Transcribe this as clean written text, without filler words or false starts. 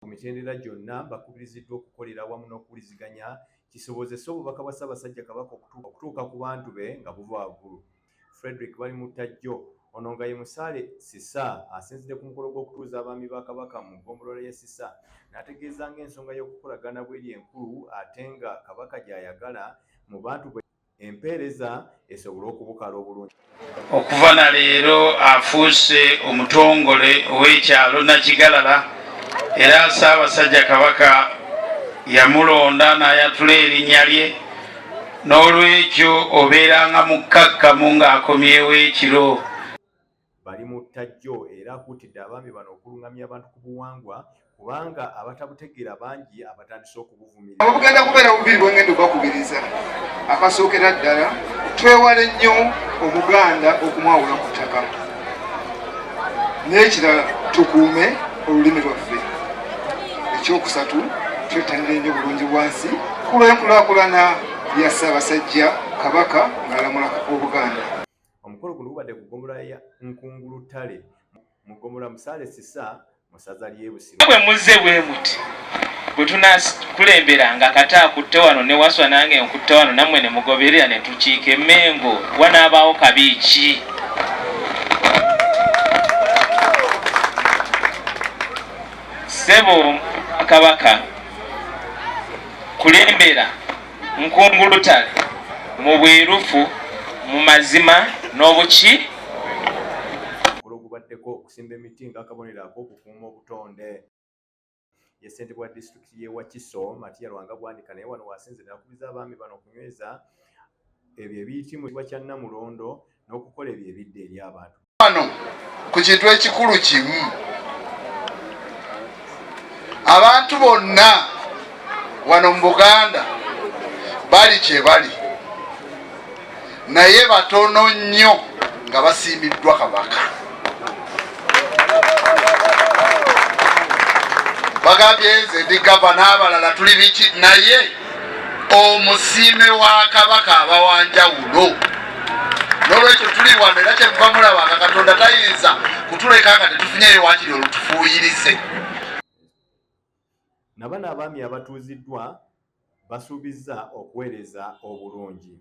Ku mitendera gyonna bakubiriziddwa okukolera awamu n'okuwuliziganya kisobozese obubaka bwa Ssaabasajja Kabaka okutuuka ku bantu be nga buva waggulu. Frederick bali mu ttajjo ono nga ye Musaale Sisa asinzidde ku mukolo gw'okutuuza abaami ba Kabaka mu ggombolola y'e Sisa n'ategeeza ng'ensonga y'okukolagana bw'eri enkulu ate nga Kabaka gy'ayagala mu bantu bwe empeereza esobole okubukala obulungi. Okuva na leero afuuse omutongole ow'ekyalo Nakigalala era Ssaabasajja Kabaka yamulonda n'ayatula erinnya lye n'olwekyo obeeranga mukkakkamu ng'akomyewo ekiro. Bali mu ttajjo era akuutidde abaami bano okuluŋŋamya abantu ku buwangwa kubanga abatabutegeera bangi abatandise okubuvumirira. Obugenda kubeera bubiri bwengenda obakubiriza. Akasookera ddala twewale nnyo Omuganda okumwawula ku ttaka. N'ekirala tukuume olulimi lwaffe. Ekyokusatu twettanire nnyo bulungi bwansi ku lw'enkulaakulana ya Ssaabasajja Kabaka ng'alamula Obuganda. Omukolo guno gubadde ku ggombolola ya Nkungulutale mu ggombolola Musaale Sisa mu ssaza ly'e Busiro. Bwe muzze bwe muti bwe tunaakulemberanga kati akutte wano ne Waswa nange nkutte wano nammwe ne mugoberera ne tukiika Emmengo wanaabaawo kabi ki? Ssebo Kabaka kulembera Nkungulutale mu bwerufu mu mazima n'obuki. Omukolo gubaddeko okusimba emiti ng'akabonero ak'okukuuma obutonde. Ye ssentebe wa disitulikiti y'e Wakiso Matiya Lwanga Bwanika naye wano wasinzira akubiza abaami bano okunyweza ebyo ebiyitibwa kya Namulondo n'okukola ebyo ebidde eri abantu. Wano ku kintu ekikulu kimu, abantu bonna wano mu Buganda bali kye bali naye batono nnyo nga basimbiddwa Kabaka. Bagambye nze ndi gavana n'abalala tuli biki, naye omusiime wa Kabaka aba wanjawulo. N'olwekyo tuli wano era kyemuva mulaba nga Katonda tayinza kutuleka nga tetufunyeyo waakiri olutufuuyirize. Nabano abaami abatuuziddwa basuubizza okuweereza obulungi.